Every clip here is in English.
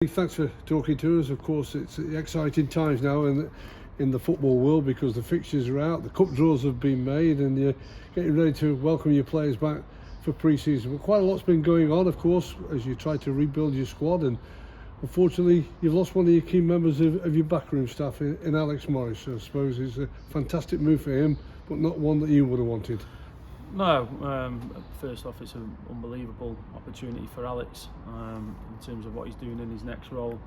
Thanks for talking to us. Of course, it's exciting times now in the football world because the fixtures are out, the cup draws have been made, and you're getting ready to welcome your players back for pre-season. But quite a lot's been going on, of course, as you try to rebuild your squad. And unfortunately, you've lost one of your key members of your backroom staff in Alex Morris. So I suppose it's a fantastic move for him, but not one that you would have wanted. No, first off, it's an unbelievable opportunity for Alex in terms of what he's doing in his next role.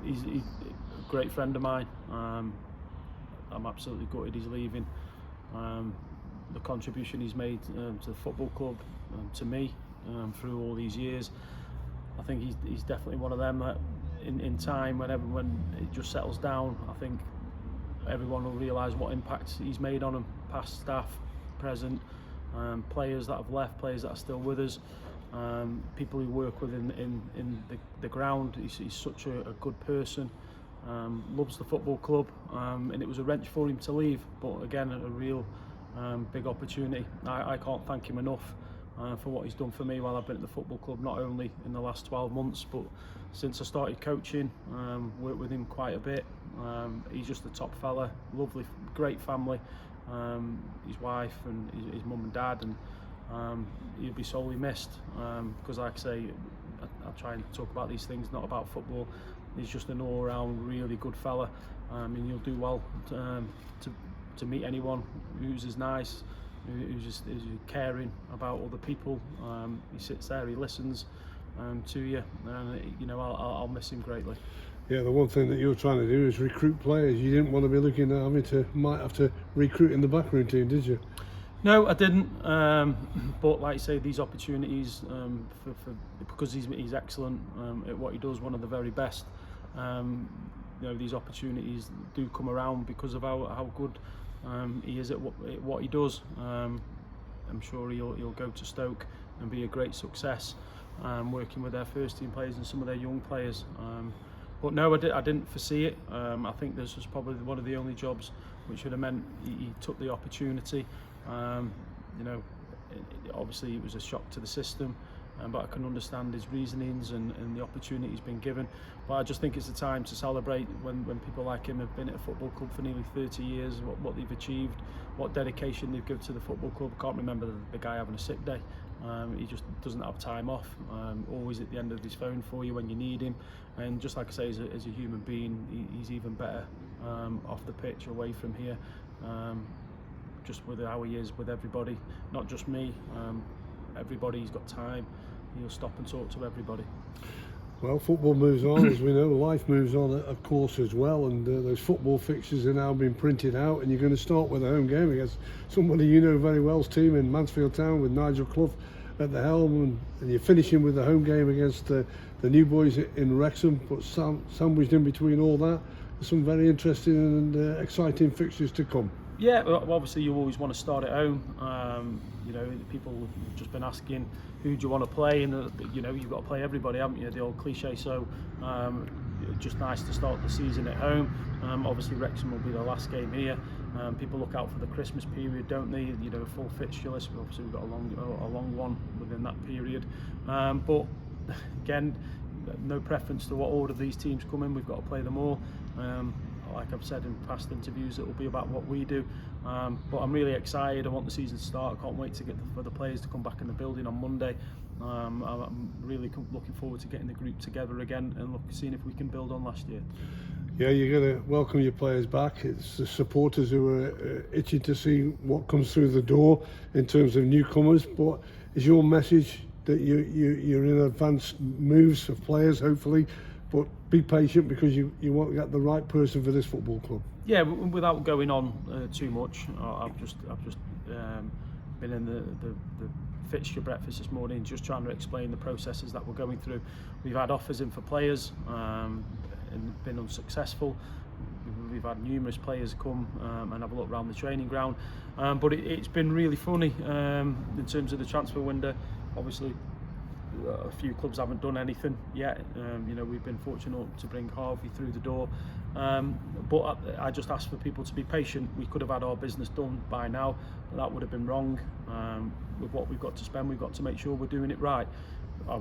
He's a great friend of mine. I'm absolutely gutted he's leaving. The contribution he's made to the football club, to me, through all these years, I think he's definitely one of them that in time, when it just settles down, I think everyone will realise what impact he's made on them, past staff, present, players that have left, players that are still with us, people who work with in the ground. He's such a good person, loves the football club, and it was a wrench for him to leave, but again, a real big opportunity. I can't thank him enough for what he's done for me while I've been at the football club, not only in the last 12 months, but since I started coaching. Worked with him quite a bit. He's just a top fella, lovely, great family. His wife and his mum and dad, and he'll be sorely missed, because like I say, I try and talk about these things, not about football. He's just an all-round really good fella, and you'll do well to meet anyone who's as nice, who's caring about other people. He sits there, he listens to you, and I'll miss him greatly. Yeah, the one thing that you're trying to do is recruit players. You didn't want to be looking at might have to recruit in the backroom team, did you? No, I didn't. But like I say, these opportunities, because he's excellent at what he does, one of the very best. These opportunities do come around because of how good he is at what he does. I'm sure he'll go to Stoke and be a great success, working with their first team players and some of their young players. But no, I didn't foresee it. I think this was probably one of the only jobs which would have meant he took the opportunity. Obviously it was a shock to the system, but I can understand his reasonings and the opportunity he's been given. But I just think it's a time to celebrate when people like him have been at a football club for nearly 30 years, what they've achieved, what dedication they've given to the football club. I can't remember the guy having a sick day. He just doesn't have time off, always at the end of his phone for you when you need him. And just like I say, as a human being, he's even better off the pitch, away from here, just with how he is with everybody, not just me. Everybody, he's got time, he'll stop and talk to everybody. Well, football moves on, as we know. Life moves on, of course, as well. And those football fixtures are now being printed out, and you're going to start with a home game against somebody you know very well's team in Mansfield Town, with Nigel Clough at the helm, and you're finishing with a home game against the new boys in Wrexham. But sandwiched in between all that, there's some very interesting and exciting fixtures to come. Yeah, well, obviously you always want to start at home. People have just been asking, who do you want to play? And you've got to play everybody, haven't you? The old cliche. So just nice to start the season at home. Obviously Wrexham will be the last game here. People look out for the Christmas period, don't they? A full fixture list. Obviously we've got a long one within that period. But again, no preference to what order these teams come in. We've got to play them all. Like I've said in past interviews, it will be about what we do. But I'm really excited. I want the season to start. I can't wait for the players to come back in the building on Monday. I'm really looking forward to getting the group together again and seeing if we can build on last year. Yeah, you're going to welcome your players back. It's the supporters who are itching to see what comes through the door in terms of newcomers. But is your message that you're in advanced moves of players, hopefully? But be patient, because you won't get the right person for this football club. Yeah, without going on too much, I've just been in the fixture breakfast this morning, just trying to explain the processes that we're going through. We've had offers in for players and been unsuccessful. We've had numerous players come and have a look around the training ground, but it's been really funny in terms of the transfer window. Obviously, a few clubs haven't done anything yet. We've been fortunate to bring Harvey through the door, but I just ask for people to be patient. We could have had our business done by now, but that would have been wrong. With what we've got to spend, we've got to make sure we're doing it right. I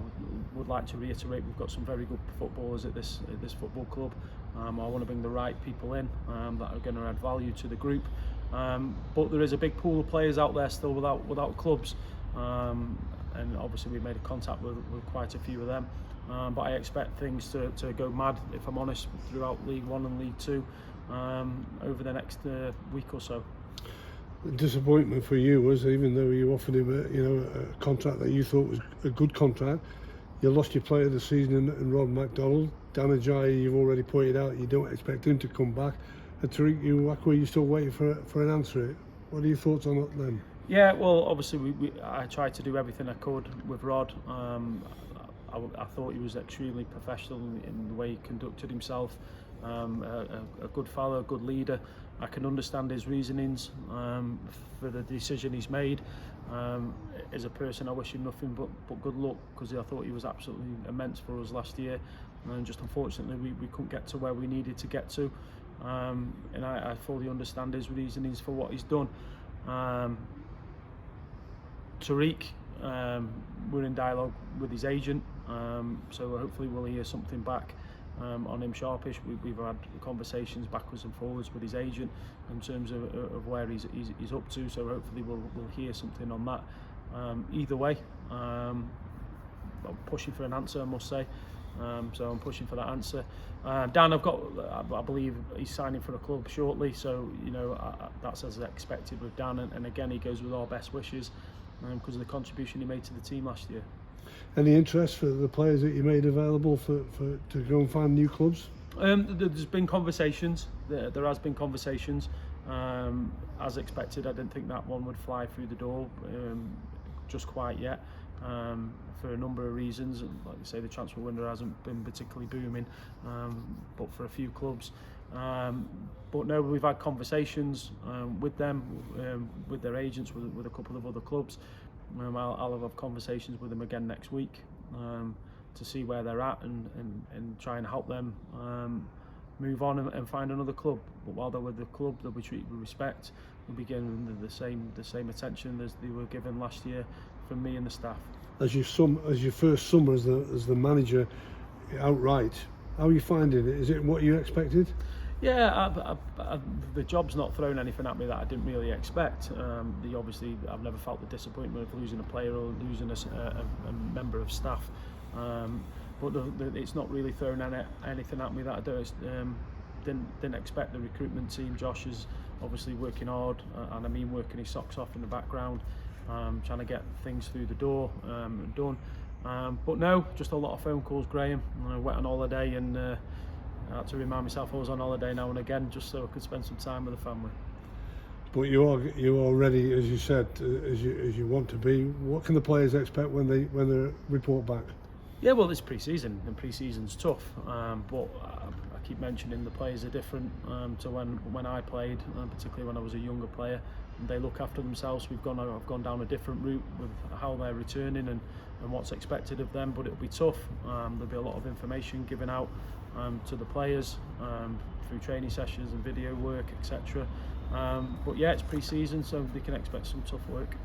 would like to reiterate, we've got some very good footballers at this football club. I want to bring the right people in that are going to add value to the group. But there is a big pool of players out there still without clubs, and obviously we've made a contact with quite a few of them. But I expect things to go mad, if I'm honest, throughout League One and League Two over the next week or so. The disappointment for you was, even though you offered him a contract that you thought was a good contract, you lost your player of the season in Rod McDonald. Dan Ajayi, you've already pointed out you don't expect him to come back. And Tariq Uwakwe, you're still waiting for an answer. What are your thoughts on that then? Yeah, well, obviously I tried to do everything I could with Rod. I thought he was extremely professional in the way he conducted himself. A good fellow, a good leader. I can understand his reasonings for the decision he's made. As a person, I wish him nothing but good luck, because I thought he was absolutely immense for us last year, and just unfortunately we couldn't get to where we needed to get to. And I fully understand his reasonings for what he's done. Tariq, we're in dialogue with his agent, so hopefully we'll hear something back on him sharpish. We've had conversations backwards and forwards with his agent in terms of where he's up to, so hopefully we'll hear something on that. Either way, I'm pushing for an answer, I must say. So I'm pushing for that answer. Dan, I believe he's signing for a club shortly, so that's as expected with Dan, and again he goes with our best wishes because of the contribution he made to the team last year. Any interest for the players that you made available to go and find new clubs? There's been conversations. There has been conversations. As expected, I didn't think that one would fly through the door just quite yet, for a number of reasons. Like you say, the transfer window hasn't been particularly booming, but for a few clubs. But no, we've had conversations with them, with their agents, with a couple of other clubs. I'll have conversations with them again next week to see where they're at and try and help them move on and find another club. But while they're with the club, they'll be treated with respect. They'll be given the same attention as they were given last year from me and the staff. As your first summer as the manager outright, how are you finding it? Is it what you expected? Yeah, the job's not thrown anything at me that I didn't really expect. Obviously, I've never felt the disappointment of losing a player or losing a member of staff. But it's not really thrown anything at me that I didn't expect. The recruitment team, Josh, is obviously working hard, and I mean working his socks off in the background, trying to get things through the door and done. But no, just a lot of phone calls, Graham. I went on holiday and I had to remind myself I was on holiday now and again, just so I could spend some time with the family. But you are ready, as you said, as you want to be. What can the players expect when they report back? Yeah, well, it's pre-season, and pre-season's tough. But I keep mentioning the players are different to when I played, particularly when I was a younger player. And they look after themselves. I've gone down a different route with how they're returning and what's expected of them. But it'll be tough. There'll be a lot of information given out to the players through training sessions and video work, etc. But yeah, it's pre-season, so they can expect some tough work.